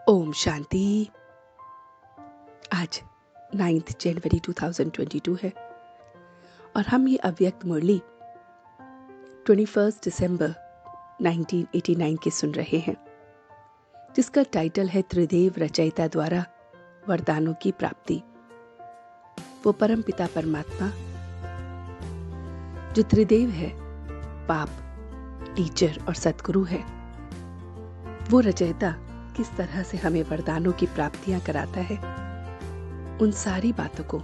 ओम शांति। आज 9 जनवरी 2022 है और हम ये अव्यक्त मुरली 21 दिसंबर 1989 के सुन रहे हैं, जिसका टाइटल है त्रिदेव रचयिता द्वारा वरदानों की प्राप्ति। वो परम पिता परमात्मा जो त्रिदेव है, बाप, टीचर और सद्गुरु है, वो रचयिता किस तरह से हमें वरदानों की प्राप्तियां कराता है, उन सारी बातों को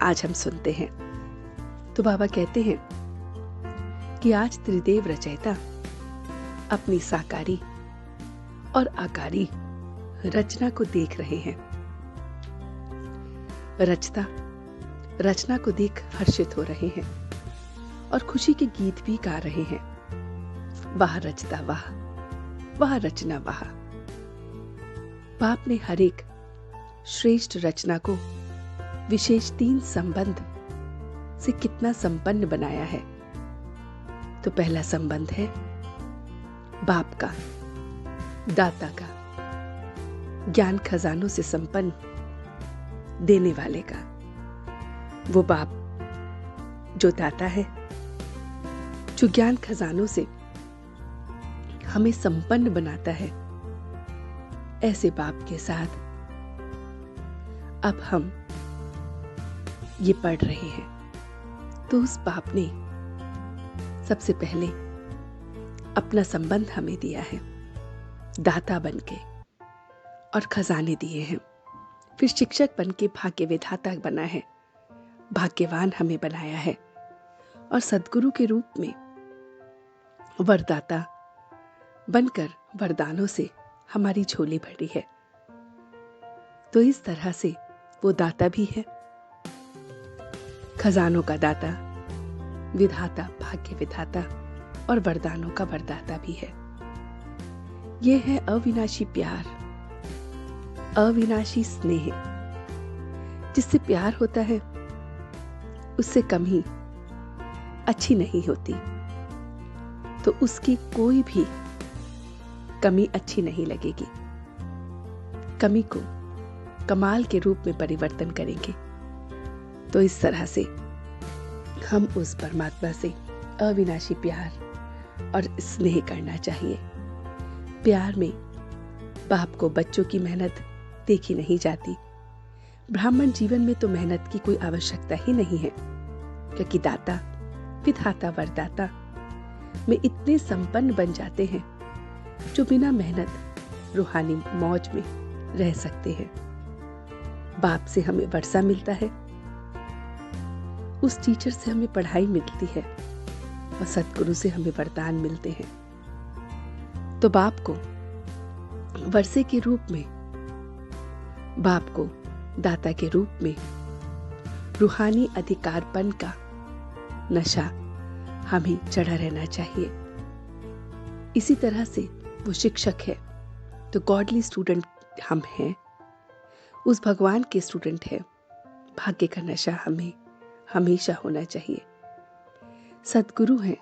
आज हम सुनते हैं। तो बाबा कहते हैं कि आज त्रिदेव रचयिता अपनी साकारी और आकारी रचना को देख रहे हैं। रचना को देख हर्षित हो रहे हैं और खुशी के गीत भी गा रहे हैं। वाह रचता वाह, वाह रचना वाह। बाप ने हर एक श्रेष्ठ रचना को विशेष 3 संबंध से कितना संपन्न बनाया है। तो पहला संबंध है बाप का, दाता का, ज्ञान खजानों से संपन्न देने वाले का। वो बाप जो दाता है, जो ज्ञान खजानों से हमें संपन्न बनाता है, ऐसे बाप के साथ अब हम ये पढ़ रहे हैं। तो उस बाप ने सबसे पहले अपना संबंध हमें दिया है, दाता बनके, और खजाने दिए हैं। फिर शिक्षक बनके भाग्य विधाता बना है, भाग्यवान हमें बनाया है, और सद्गुरु के रूप में वरदाता बनकर वरदानों से हमारी झोली भरी है। तो इस तरह से वो दाता भी है, खजानों का दाता, विधाता, भाग्य विधाता और वरदानों का वरदाता भी है। ये है अविनाशी प्यार, अविनाशी स्नेह। जिससे प्यार होता है उससे कमी अच्छी नहीं होती, तो उसकी कोई भी कमी अच्छी नहीं लगेगी। कमी को कमाल के रूप में परिवर्तन करेंगे। तो इस तरह से हम उस परमात्मा से अविनाशी प्यार और स्नेह करना चाहिए। प्यार में बाप को बच्चों की मेहनत देखी नहीं जाती। ब्राह्मण जीवन में तो मेहनत की कोई आवश्यकता ही नहीं है, क्योंकि दाता, विधाता, वरदाता में इतने संपन्न बन जाते हैं जो बिना मेहनत रूहानी मौज में रह सकते हैं। बाप से हमें वर्षा मिलता है, उस टीचर से हमें पढ़ाई मिलती है, और सद्गुरु से हमें वरदान मिलते हैं। तो बाप को वर्षे के रूप में, बाप को दाता के रूप में रूहानी अधिकारपन का नशा हमें चढ़ा रहना चाहिए। इसी तरह से वो शिक्षक है तो गॉडली स्टूडेंट हम हैं, उस भगवान के स्टूडेंट है। भाग्य का नशा हमें हमेशा होना चाहिए। सद्गुरु हैं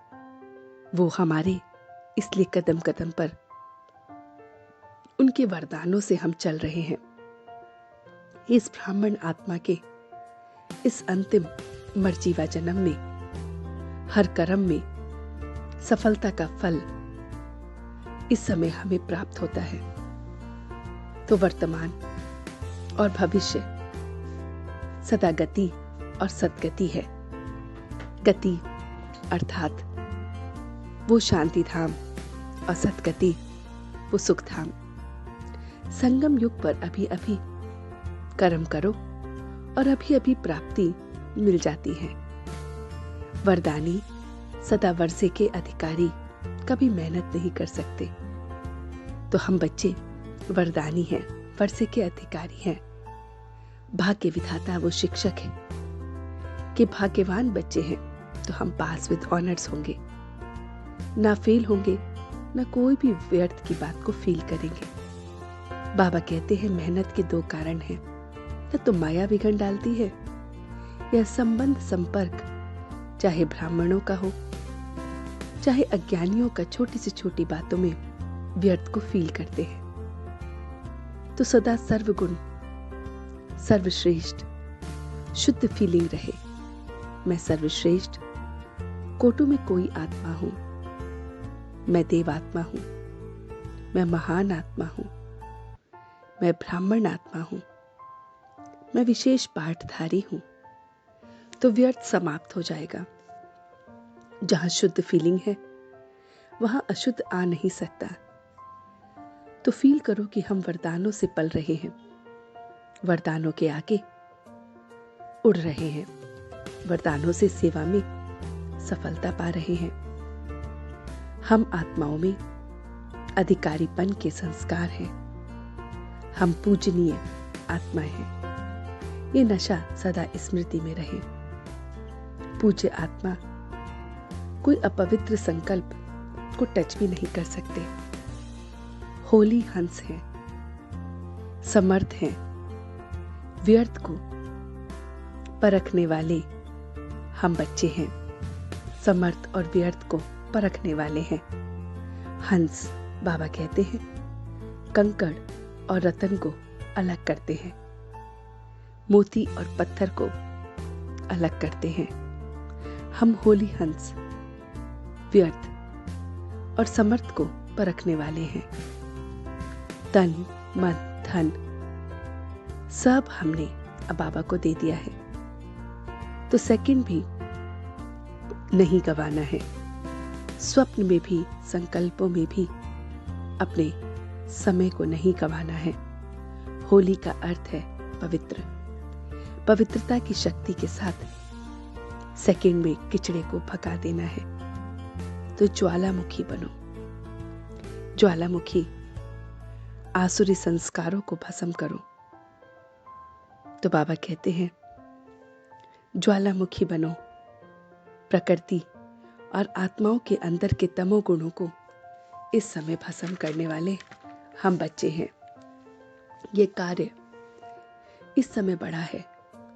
वो हमारे, इसलिए कदम कदम पर उनके वरदानों से हम चल रहे हैं। इस ब्राह्मण आत्मा के इस अंतिम मरजीवा जन्म में, हर कर्म में सफलता का फल इस समय हमें प्राप्त होता है। तो वर्तमान और भविष्य सदा गति और सद्गति है। गति अर्थात वो शांति धाम, और सद्गति वो सुख धाम। संगम युग पर अभी अभी कर्म करो और अभी अभी प्राप्ति मिल जाती है। वरदानी सदा वर्षे के अधिकारी कभी मेहनत नहीं कर सकते। तो हम बच्चे वरदानी हैं, वर्षे के अधिकारी हैं। भाग्य विधाता वो शिक्षक है कि भाग्यवान बच्चे हैं तो हम पास विद ऑनर्स होंगे, ना फेल होंगे, ना कोई भी व्यर्थ की बात को फील करेंगे। बाबा कहते हैं मेहनत के 2 कारण हैं, या तो माया विघन डालती है, या संबंध संपर्क, चाहे ब्राह्मणों का हो चाहे अज्ञानियों का, छोटी से छोटी बातों में व्यर्थ को फील करते हैं। तो सदा सर्वगुण, सर्वश्रेष्ठ, शुद्ध फीलिंग रहे। मैं सर्वश्रेष्ठ, कोटि में कोई आत्मा हूं, मैं देवात्मा हूं, मैं महान आत्मा हूं, मैं ब्राह्मण आत्मा हूं, मैं विशेष पाठधारी हूं, तो व्यर्थ समाप्त हो जाएगा। जहां शुद्ध फीलिंग है वहां अशुद्ध आ नहीं सकता। तो फील करो कि हम वरदानों से पल रहे हैं, वरदानों के आगे उड़ रहे हैं, वरदानों से सेवा में सफलता पा रहे हैं। हम आत्माओं में अधिकारीपन के संस्कार हैं, हम पूजनीय आत्मा हैं। ये नशा सदा स्मृति में रहे। पूज्य आत्मा कोई अपवित्र संकल्प को टच भी नहीं कर सकते। होली हंस हैं, समर्थ हैं, व्यर्थ को परखने वाले हम बच्चे हैं। समर्थ और व्यर्थ को परखने वाले हैं। हंस बाबा कहते हैं कंकड़ और रतन को अलग करते हैं, मोती और पत्थर को अलग करते हैं। हम होली हंस, व्यर्थ और समर्थ को परखने वाले हैं। तन, मन, धन सब हमने अब बाबा को दे दिया है, तो सेकंड भी नहीं गंवाना है। स्वप्न में भी, संकल्पों में भी अपने समय को नहीं गंवाना है। होली का अर्थ है पवित्र। पवित्रता की शक्ति के साथ सेकंड में किचड़े को भगा देना है। तो ज्वालामुखी बनो। ज्वालामुखी आसुरी संस्कारों को भस्म करो। तो बाबा कहते हैं ज्वालामुखी बनो। प्रकृति और आत्माओं के अंदर के तमोगुणों को इस समय भस्म करने वाले हम बच्चे हैं। ये कार्य इस समय बड़ा है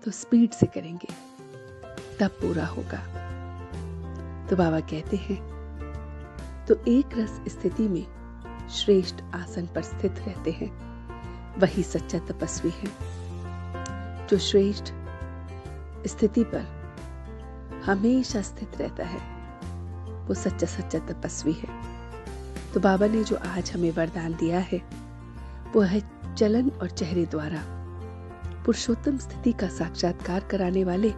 तो स्पीड से करेंगे, तब पूरा होगा। तो बाबा कहते हैं तो एक रस स्थिति में श्रेष्ठ आसन पर स्थित रहते हैं, वही सच्चा तपस्वी है। जो श्रेष्ठ स्थिति पर हमेशा स्थित रहता है वो सच्चा सच्चा तपस्वी है। तो बाबा ने जो आज हमें वरदान दिया है वो है चलन और चेहरे द्वारा पुरुषोत्तम स्थिति का साक्षात्कार कराने वाले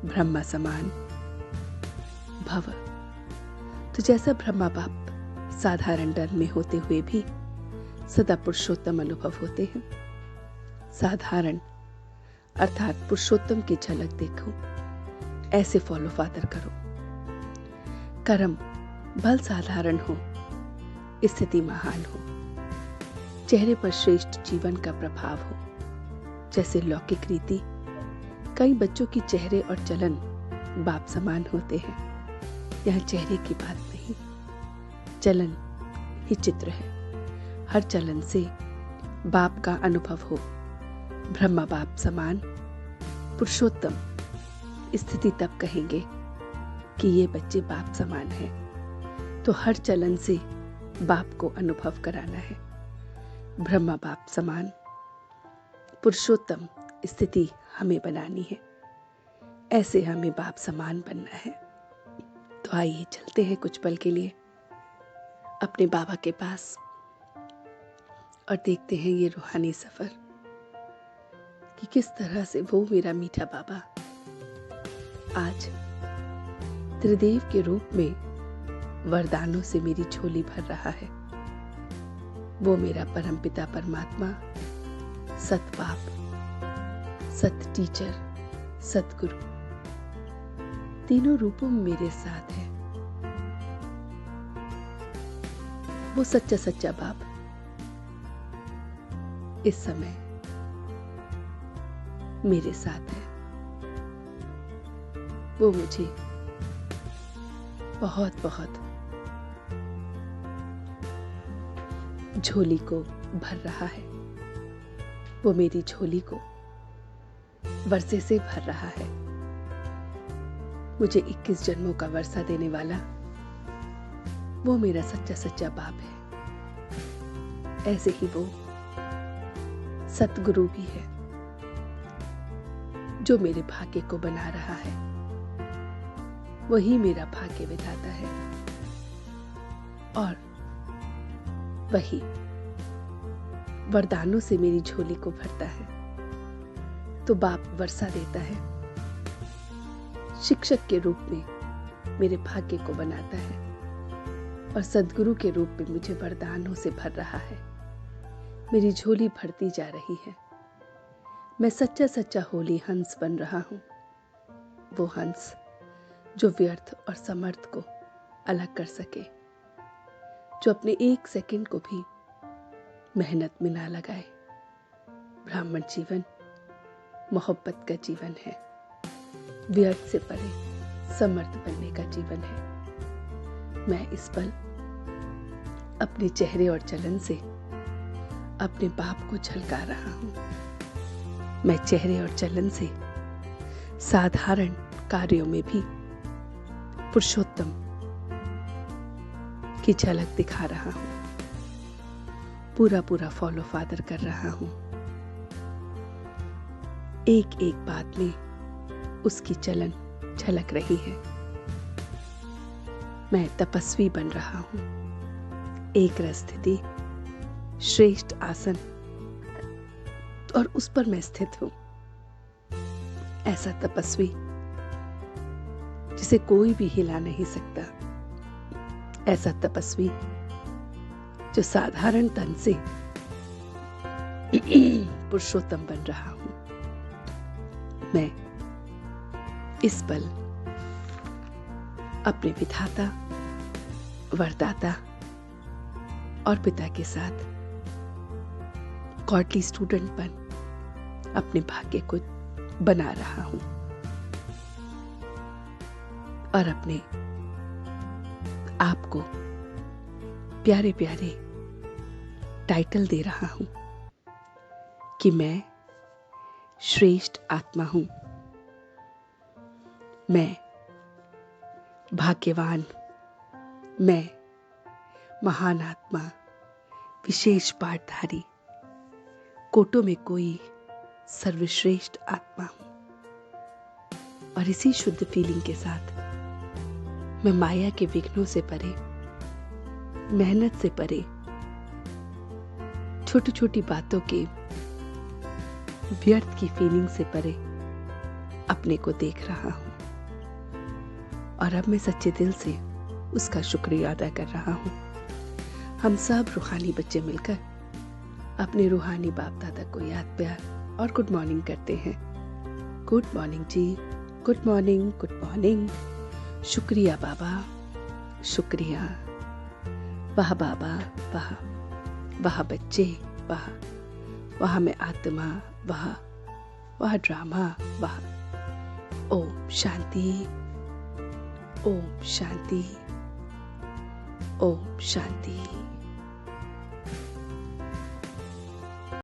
ब्रह्मा समान भव। तो जैसा ब्रह्मा बाप साधारण डर में होते हुए भी सदा पुरुषोत्तम अनुभव होते हैं। साधारण अर्थात पुरुषोत्तम की झलक देखो, ऐसे फॉलो फादर करो। कर्म भल साधारण हो, स्थिति महान हो, चेहरे पर श्रेष्ठ जीवन का प्रभाव हो। जैसे लौकिक रीति कई बच्चों की चेहरे और चलन बाप समान होते हैं, यहाँ चेहरे की बात नहीं, चलन ही चित्र है। हर चलन से बाप का अनुभव हो। ब्रह्मा बाप समान पुरुषोत्तम स्थिति तब कहेंगे कि ये बच्चे बाप समान हैं। तो हर चलन से बाप को अनुभव कराना है। ब्रह्मा बाप समान पुरुषोत्तम स्थिति हमें बनानी है, ऐसे हमें बाप समान बनना है। तो आइए चलते हैं कुछ पल के लिए अपने बाबा के पास और देखते हैं ये रूहानी सफर कि किस तरह से वो मेरा मीठा बाबा आज त्रिदेव के रूप में वरदानों से मेरी झोली भर रहा है। वो मेरा परमपिता परमात्मा, सत बाप, सत टीचर, सतगुरु तीनों रूपों में मेरे साथ है। वो सच्चा सच्चा बाप इस समय मेरे साथ है। वो मुझे बहुत बहुत झोली को भर रहा है। वो मेरी झोली को वर्षे से भर रहा है। मुझे 21 जन्मों का वर्षा देने वाला वो मेरा सच्चा सच्चा बाप है। ऐसे ही वो सतगुरु भी है जो मेरे भाग्य को बना रहा है। वही मेरा भाग्य बिताता है और वही वरदानों से मेरी झोली को भरता है। तो बाप वर्षा देता है, शिक्षक के रूप में मेरे भाग्य को बनाता है और सद्गुरु के रूप में मुझे वरदानों से भर रहा है। मेरी झोली भरती जा रही है। मैं सच्चा सच्चा होली हंस बन रहा हूं, वो हंस जो व्यर्थ और समर्थ को अलग कर सके, जो अपने एक सेकंड को भी मेहनत में ना लगाए। ब्राह्मण जीवन मोहब्बत का जीवन है, व्यर्थ से परे समर्थ बनने का जीवन है। मैं इस पल अपने चेहरे और चलन से अपने बाप को झलका रहा हूं। मैं चेहरे और चलन से साधारण कार्यों में भी पुरुषोत्तम की झलक दिखा रहा हूं। पूरा पूरा फॉलो फादर कर रहा हूं। एक एक बात में उसकी चलन झलक रही है। मैं तपस्वी बन रहा हूं। एक रस स्थिति, श्रेष्ठ आसन और उस पर मैं स्थित हूं। ऐसा तपस्वी जिसे कोई भी हिला नहीं सकता। ऐसा तपस्वी जो साधारण तन से पुरुषोत्तम बन रहा हूं। मैं इस पल अपने विधाता, वरदाता और पिता के साथ गॉडली स्टूडेंट बन अपने भाग्य को बना रहा हूं और अपने आप को प्यारे प्यारे टाइटल दे रहा हूं कि मैं श्रेष्ठ आत्मा हूं, मैं भाग्यवान, मैं महान आत्मा, विशेष पाठधारी, कोटों में कोई सर्वश्रेष्ठ आत्मा हूं। और इसी शुद्ध फीलिंग के साथ मैं माया के विघ्नों से परे, मेहनत से परे, छोटी छोटी बातों के व्यर्थ की फीलिंग से परे अपने को देख रहा हूं और अब मैं सच्चे दिल से उसका शुक्रिया अदा कर रहा हूं। हम सब रूहानी बच्चे मिलकर अपने रूहानी बाप दादा को याद, प्यार और गुड मॉर्निंग करते हैं। गुड मॉर्निंग जी, गुड मॉर्निंग, गुड मॉर्निंग। शुक्रिया बाबा, शुक्रिया। वाह बाबा, वाह वाह बच्चे, वाह वाह मैं आत्मा, वाह वाह ड्रामा, वाह। ओम शांति, ओम शांति, ओम शांति।